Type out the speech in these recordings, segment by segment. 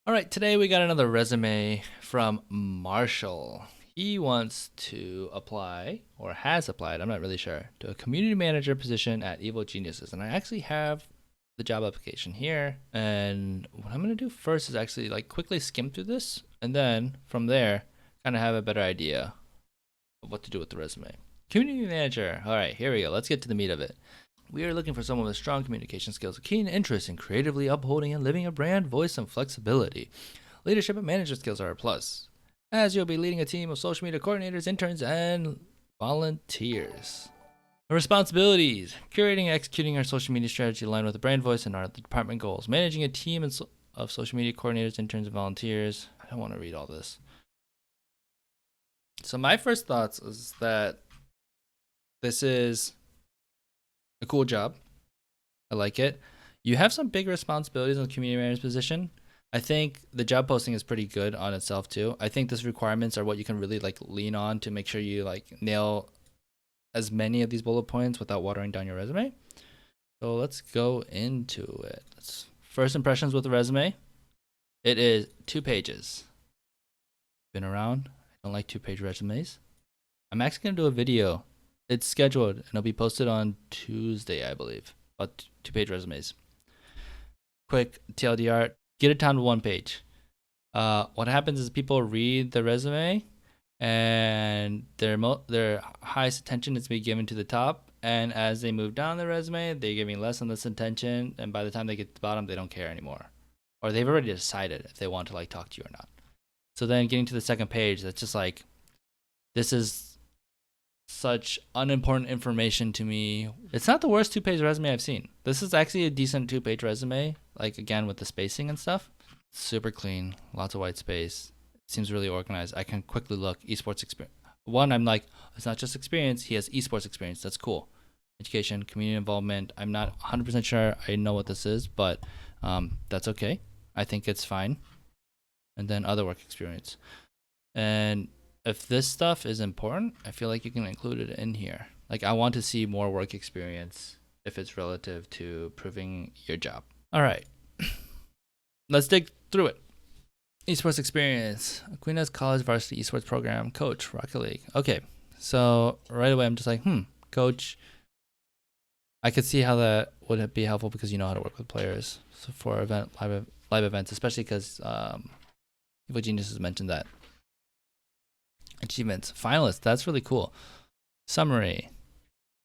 All right, today we got another resume from Marshall. He wants to apply, or has applied, I'm not really sure, to a community manager position at Evil Geniuses. And I actually have the job application here. And what I'm going to do first is actually quickly skim through this. And then from there, kind of have a better idea of what to do with the resume. Community manager. All right, here we go. Let's get to the meat of it. We are looking for someone with strong communication skills, a keen interest in creatively upholding and living a brand, voice, and flexibility. Leadership and management skills are a plus, as you'll be leading a team of social media coordinators, interns, and volunteers. Responsibilities: curating and executing our social media strategy aligned with the brand voice and our department goals. Managing a team of social media coordinators, interns, and volunteers. I don't want to read all this. So my first thoughts is that this is a cool job. I like it. You have some big responsibilities in the community manager's position. I think the job posting is pretty good on itself too. I think these requirements are what you can really lean on to make sure you nail as many of these bullet points without watering down your resume. So let's go into it. First impressions with the resume. It is 2 pages. Been around. I don't like 2-page resumes. I'm actually gonna do a video. It's scheduled and it'll be posted on Tuesday, I believe. About 2-page resumes. Quick TLDR, get it down to 1 page. What happens is people read the resume and their highest attention is to be given to the top. And as they move down the resume, they're giving less and less attention. And by the time they get to the bottom, they don't care anymore. Or they've already decided if they want to talk to you or not. So then getting to the second page, that's just this is such unimportant information to me. It's not the worst 2-page resume I've seen. This is actually a decent 2-page resume, again with the spacing and stuff. Super clean, lots of white space. It seems really organized. I can quickly look. Esports experience. One, I'm it's not just experience. He has esports experience. That's cool. Education, community involvement. I'm not 100% sure I know what this is, but that's okay. I think it's fine. And then other work experience. And if this stuff is important, I feel like you can include it in here. I want to see more work experience if it's relative to proving your job. All right. Let's dig through it. Esports Experience. Aquinas College Varsity Esports Program. Coach, Rocket League. Okay. So right away, I'm just coach. I could see how that would be helpful because you know how to work with players. So for live events, especially because Evil Geniuses mentioned that. Achievements. Finalists. That's really cool. Summary.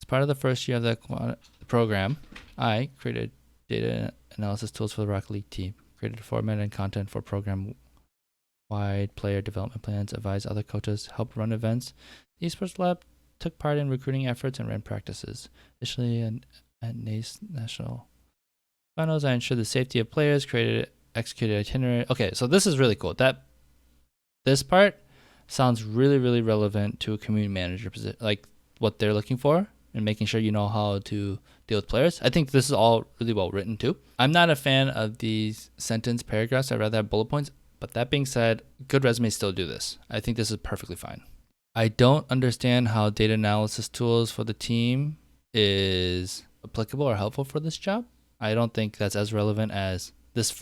As part of the first year of the program, I created data analysis tools for the Rocket League team, created format and content for program-wide player development plans, advised other coaches, helped run events. The Esports Lab took part in recruiting efforts and ran practices. Additionally, at national finals, I ensured the safety of players, executed itinerary. Okay, so this is really cool. This part sounds really, really relevant to a community manager position, what they're looking for and making sure you know how to deal with players. I think this is all really well written too. I'm not a fan of these sentence paragraphs. I'd rather have bullet points. But that being said, good resumes still do this. I think this is perfectly fine. I don't understand how data analysis tools for the team is applicable or helpful for this job. I don't think that's as relevant as this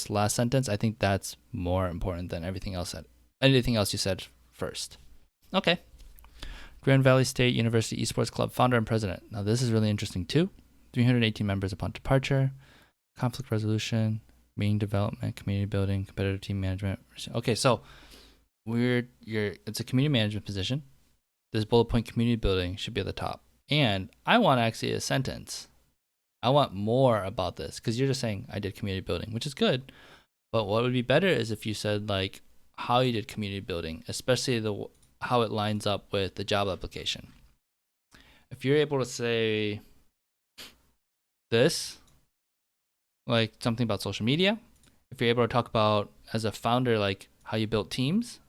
last sentence. I think that's more important than anything else you said first. Okay. Grand Valley State University Esports Club founder and president. Now this is really interesting too. 318 members upon departure. Conflict resolution, meeting development, community building, competitive team management. Okay, so it's a community management position. This bullet point community building should be at the top. And I want actually a sentence. I want more about this because you're just saying I did community building, which is good. But what would be better is if you said how you did community building, especially how it lines up with the job application. If you're able to say this, something about social media, if you're able to talk about as a founder, how you built teams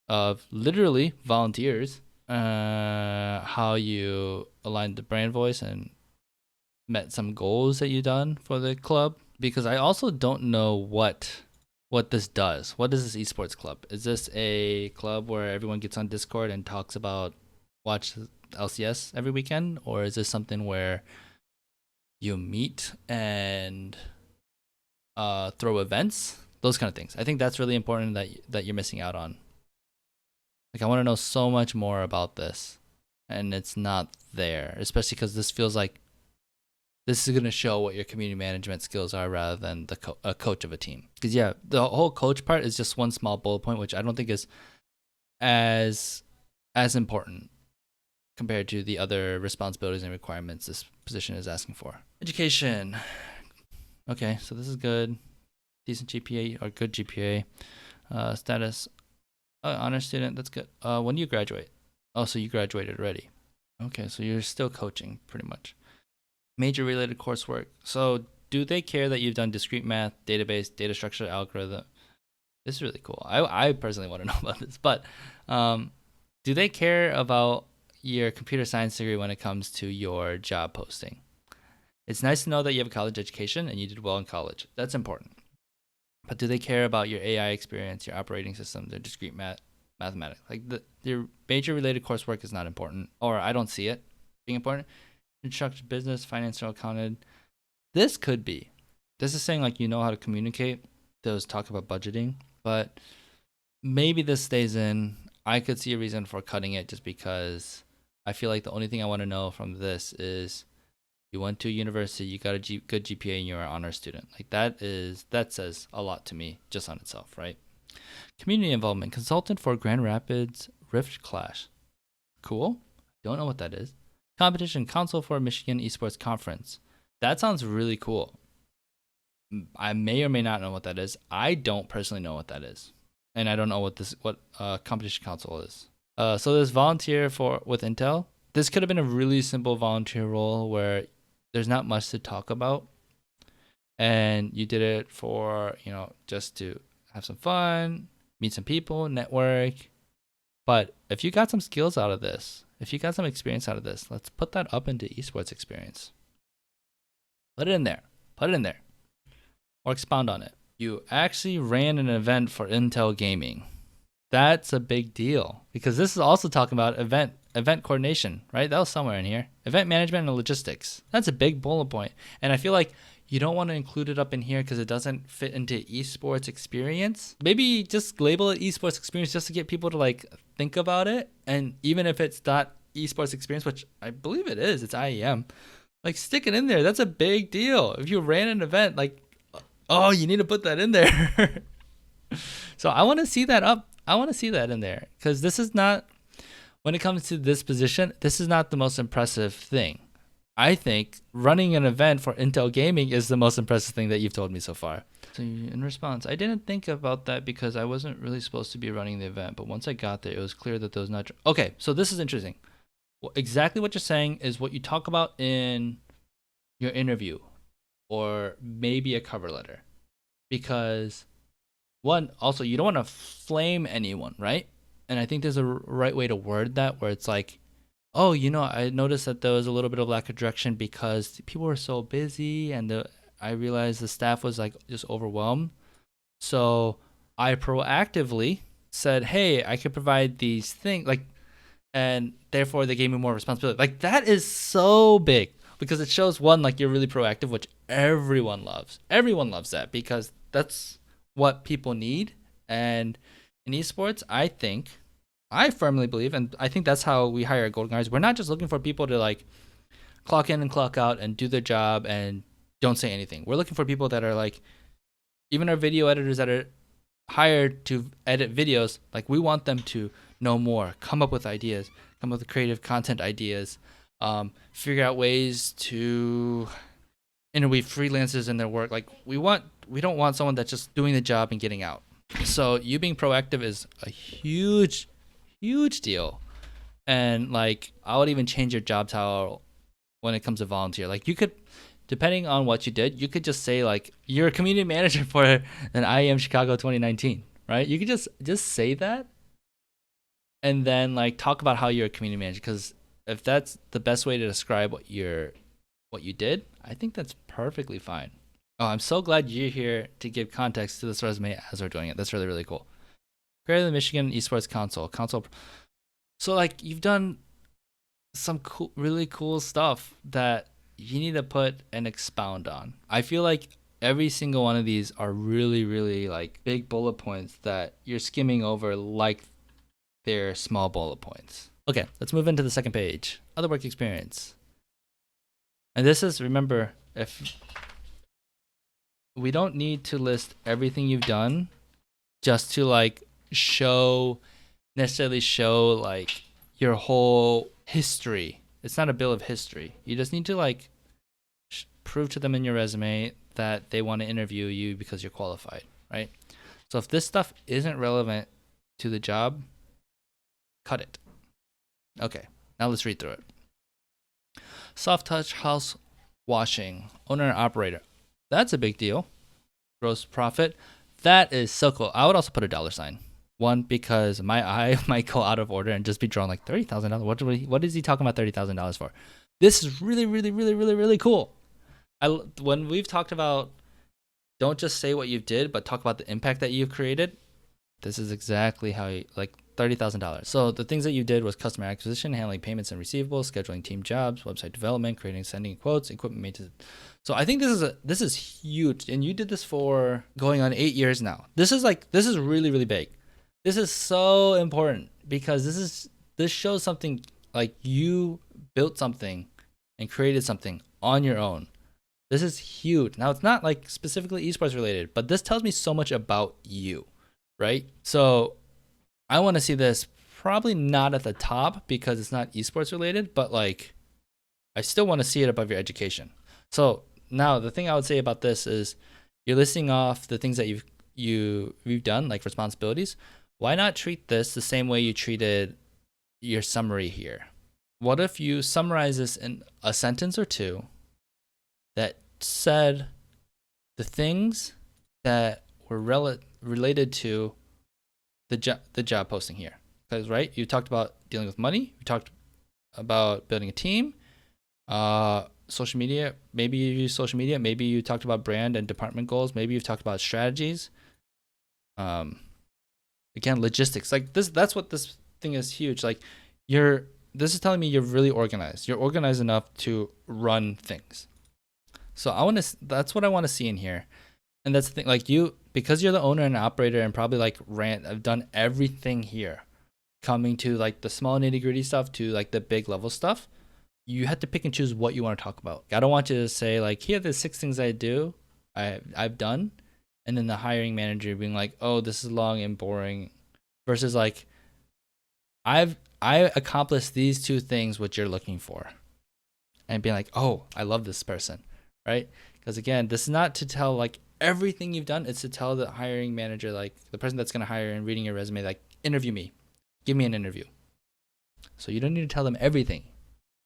of literally volunteers, how you aligned the brand voice and met some goals that you done for the club. Because I also don't know what this does. What is this esports club? Is this a club where everyone gets on Discord and talks about watch LCS every weekend? Or is this something where you meet and throw events? those kind of things. I think that's really important that you're missing out on. Like, I want to know so much more about this, and it's not there, especially because this feels like this is going to show what your community management skills are rather than a coach of a team. Because, yeah, the whole coach part is just one small bullet point, which I don't think is as important compared to the other responsibilities and requirements this position is asking for. Education. Okay, so this is good. Decent GPA or good GPA. Status. Honor student, that's good. When do you graduate? Oh, so you graduated already. Okay, so you're still coaching pretty much. Major related coursework. So do they care that you've done discrete math, database, data structure, algorithm? This is really cool. I personally want to know about this, but do they care about your computer science degree when it comes to your job posting? It's nice to know that you have a college education and you did well in college. That's important. But do they care about your AI experience, your operating system, the discrete mathematics? Like your major related coursework is not important, or I don't see it being important. Instructor, business, financial accountant. This could be. This is saying like you know how to communicate. Those talk about budgeting, but maybe this stays in. I could see a reason for cutting it just because I feel like the only thing I want to know from this is you went to university, you got a good GPA, and you're an honor student. Like that says a lot to me just on itself, right? Community involvement, consultant for Grand Rapids Rift Clash. Cool. Don't know what that is. Competition council for Michigan Esports Conference. That sounds really cool. I may or may not know what that is. I don't personally know what that is, and I don't know what competition council is. So this volunteer with Intel. This could have been a really simple volunteer role where there's not much to talk about, and you did it for just to have some fun, meet some people, network. But if you got some skills out of this, if you got some experience out of this, let's put that up into Esports Experience. Put it in there. Or expound on it. You actually ran an event for Intel Gaming. That's a big deal because this is also talking about event coordination, right? That was somewhere in here. Event management and logistics. That's a big bullet point. And I feel like you don't want to include it up in here because it doesn't fit into Esports Experience. Maybe just label it Esports Experience just to get people to like think about it. And even if it's not Esports Experience, which I believe it is, it's IEM, like stick it in there. That's a big deal. If you ran an event, like, oh, you need to put that in there. So I want to see that up. I want to see that in there because this is not, when it comes to this position, this is not the most impressive thing. I think running an event for Intel Gaming is the most impressive thing that you've told me so far. So in response, I didn't think about that because I wasn't really supposed to be running the event. But once I got there, it was clear that there was not. Okay, so this is interesting. Well, exactly what you're saying is what you talk about in your interview or maybe a cover letter. Because one, also, you don't want to flame anyone, right? And I think there's a right way to word that where it's like, oh, I noticed that there was a little bit of lack of direction because people were so busy and I realized the staff was like just overwhelmed. So I proactively said, hey, I could provide these things, like, and therefore they gave me more responsibility. Like that is so big because it shows one, like you're really proactive, which everyone loves. Everyone loves that because that's what people need. And in esports, I firmly believe, and I think that's how we hire golden guards. We're not just looking for people to like clock in and clock out and do their job and don't say anything. We're looking for people that are like, even our video editors that are hired to edit videos, like we want them to know more, come up with ideas, come up with creative content ideas, figure out ways to interweave freelancers in their work. Like we don't want someone that's just doing the job and getting out. So you being proactive is a huge deal. And like I would even change your job title when it comes to volunteer. Like you could, depending on what you did, you could just say like you're a community manager for an IEM Chicago 2019, right? You could just say that and then like talk about how you're a community manager, because if that's the best way to describe what you did, I think that's perfectly fine. Oh, I'm so glad you're here to give context to this resume as we're doing it. That's really, really cool. Greater Michigan Esports Council. So like you've done some really cool stuff that you need to put and expound on. I feel like every single one of these are really, really like big bullet points that you're skimming over like they're small bullet points. Okay, let's move into the second page. Other work experience. And this is, remember, if we don't need to list everything you've done just to like necessarily show like your whole history. It's not a bill of history. You just need to like prove to them in your resume that they want to interview you because you're qualified, right? So if this stuff isn't relevant to the job, cut it. Okay, now let's read through it. Soft touch house washing, owner and operator. That's a big deal. Gross profit. That is so cool. I would also put a $sign. One, because my eye might go out of order and just be drawn like $30,000. What is he talking about $30,000 for? This is really, really, really, really, really cool. When we've talked about don't just say what you did, but talk about the impact that you've created, this is exactly how you, like $30,000. So the things that you did was customer acquisition, handling payments and receivables, scheduling team jobs, website development, creating, sending quotes, equipment maintenance. So I think this is huge, and you did this for going on 8 years now. This is really, really big. This is so important because this shows something like you built something and created something on your own. This is huge. Now it's not like specifically esports related, but this tells me so much about you, right? So I want to see this probably not at the top because it's not esports related, but like I still want to see it above your education. So now the thing I would say about this is you're listing off the things that you've done, like responsibilities. Why not treat this the same way you treated your summary here? What if you summarize this in a sentence or two that said the things that were related to the job posting here? Because, right, you talked about dealing with money. You talked about building a team. Social media, maybe you use social media. Maybe you talked about brand and department goals. Maybe you've talked about strategies. Again, logistics. Like this, that's what this thing is huge. Like this is telling me you're really organized. You're organized enough to run things. So that's what I want to see in here. And that's the thing, like because you're the owner and operator and probably like I've done everything here, coming to like the small nitty gritty stuff to like the big level stuff. You have to pick and choose what you want to talk about. I don't want you to say like, here are the 6 things I've done. And then the hiring manager being like, oh, this is long and boring, versus like, I accomplished these 2 things which you're looking for, and being like, oh, I love this person, right? Because again, this is not to tell like everything you've done. It's to tell the hiring manager, like the person that's gonna hire and reading your resume, like, interview me, give me an interview. So you don't need to tell them everything.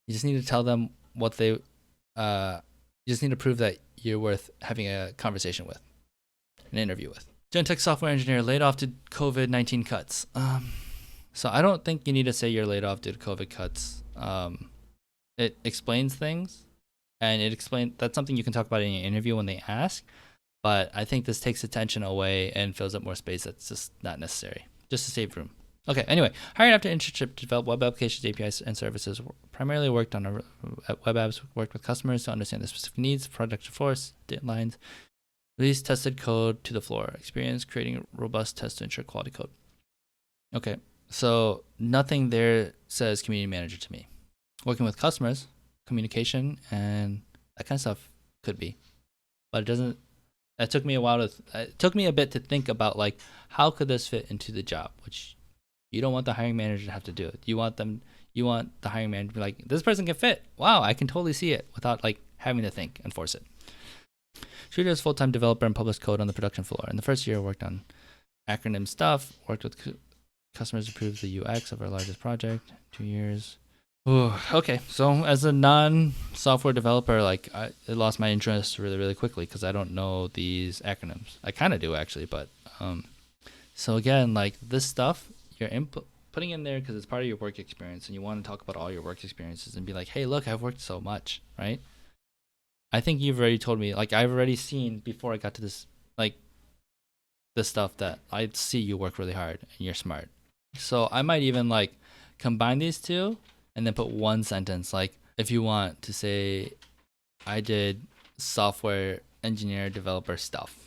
You just need to tell them what they. You just need to prove that you're worth having a conversation with. An interview with. Genentech software engineer laid off due to COVID-19 cuts. So I don't think you need to say you're laid off due to COVID cuts. It explains things, and that's something you can talk about in your interview when they ask. But I think this takes attention away and fills up more space that's just not necessary, just to save room. Okay, anyway, hired after internship to develop web applications, APIs, and services. Primarily worked on web apps, worked with customers to understand their specific needs, product force, deadlines. Release tested code to the floor. Experience creating robust tests to ensure quality code. Okay, so nothing there says community manager to me. Working with customers, communication, and that kind of stuff could be, but it doesn't. It took me a bit to think about like how could this fit into the job, which you don't want the hiring manager to have to do it. You want the hiring manager to be like, this person can fit. Wow, I can totally see it, without like having to think and force it. Shooter is a full-time developer and published code on the production floor. In the first year, worked on acronym stuff, worked with customers to improve the UX of our largest project. 2 years. Ooh, okay, so as a non-software developer, like I lost my interest really, really quickly because I don't know these acronyms. I kind of do actually, but so again, like this stuff, you're putting in there because it's part of your work experience, and you want to talk about all your work experiences and be like, hey, look, I've worked so much, right? I think you've already told me, like I've already seen before I got to this, like this stuff that I see you work really hard and you're smart. So I might even like combine these two and then put one sentence. Like if you want to say, I did software engineer, developer stuff.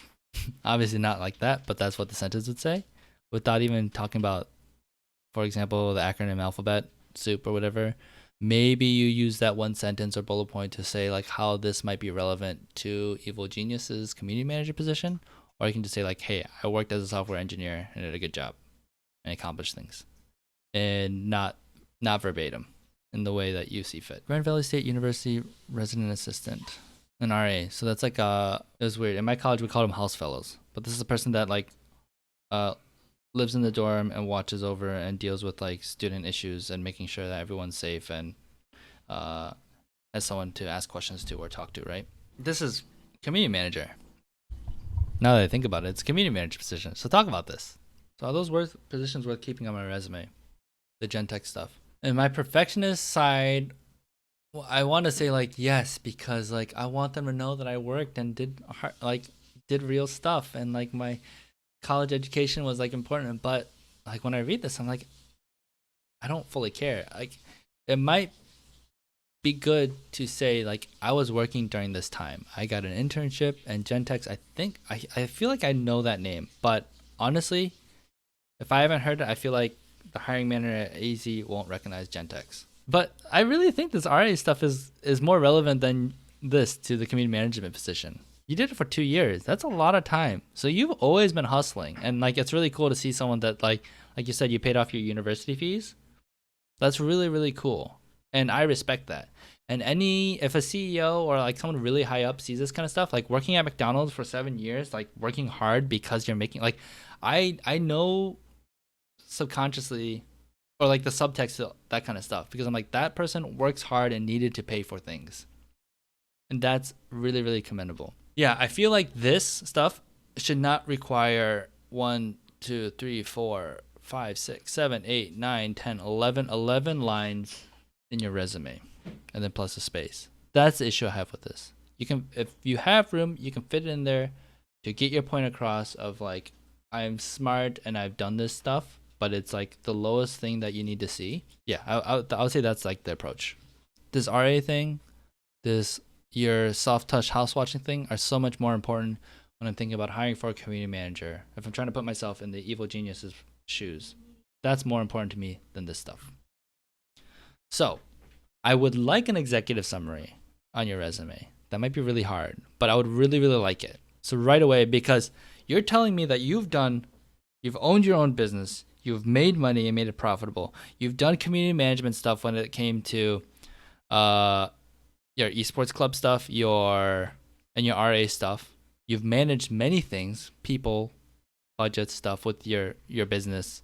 Obviously not like that, but that's what the sentence would say, without even talking about, for example, the acronym alphabet soup or whatever. Maybe you use that one sentence or bullet point to say like how this might be relevant to Evil Genius's community manager position, or you can just say like, hey, I worked as a software engineer and did a good job and accomplished things, and not verbatim in the way that you see fit. Grand Valley State University resident assistant, an RA. So that's like it was weird. In my college we called them house fellows, but this is a person that like lives in the dorm and watches over and deals with like student issues and making sure that everyone's safe and has someone to ask questions to or talk to, right? This is community manager. Now that I think about it, it's a community manager position. So talk about this. So are those positions worth keeping on my resume? The Gen Tech stuff. And my perfectionist side, well, I want to say like yes, because like I want them to know that I worked and did real stuff, and like my college education was like important. But like when I read this, I'm like, I don't fully care. Like it might be good to say like I was working during this time. I got an internship and Gentex. I think I feel like I know that name, but honestly, if I haven't heard it, I feel like the hiring manager at AZ won't recognize Gentex. But I really think this RA stuff is more relevant than this to the community management position. You did it for 2 years. That's a lot of time. So you've always been hustling, and like it's really cool to see someone that like you said, you paid off your university fees. That's really, really cool, and I respect that. And if a CEO or like someone really high up sees this kind of stuff, like working at McDonald's for 7 years, like working hard because you're making like, I know subconsciously, or like the subtext, that kind of stuff, because I'm like, that person works hard and needed to pay for things, and that's really, really commendable. Yeah, I feel like this stuff should not require 1, 2, 3, 4, 5, 6, 7, 8, 9, 10, 11 lines in your resume, and then plus a space. That's the issue I have with this. You can, if you have room, you can fit it in there to get your point across of like, I'm smart and I've done this stuff, but it's like the lowest thing that you need to see. Yeah, I would say that's like the approach. This RA thing, your soft touch house watching thing are so much more important when I'm thinking about hiring for a community manager. If I'm trying to put myself in the Evil Genius's shoes, that's more important to me than this stuff. So I would like an executive summary on your resume. That might be really hard, but I would really, really like it. So right away, because you're telling me that you've owned your own business, you've made money and made it profitable. You've done community management stuff when it came to your esports club stuff, your RA stuff. You've managed many things, people, budget stuff with your business.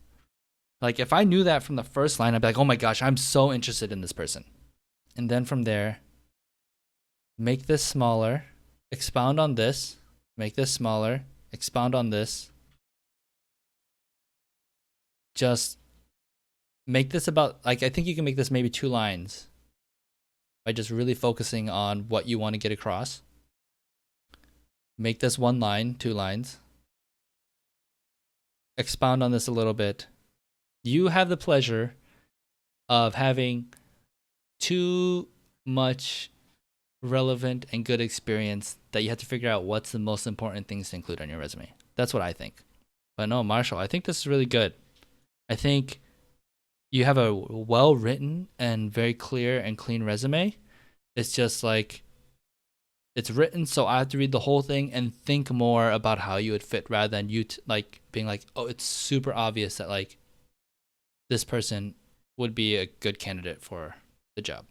Like if I knew that from the first line, I'd be like, oh my gosh, I'm so interested in this person. And then from there, make this smaller, expound on this, make this smaller, expound on this. Just make this about, like, I think you can make this maybe 2 lines by just really focusing on what you want to get across. Make this 1 line, 2 lines. Expound on this a little bit. You have the pleasure of having too much relevant and good experience that you have to figure out what's the most important things to include on your resume. That's what I think. But no, Marshall, I think this is really good. I think you have a well-written and very clear and clean resume. It's just like, it's written, so I have to read the whole thing and think more about how you would fit, rather than you like being like, oh, it's super obvious that like this person would be a good candidate for the job.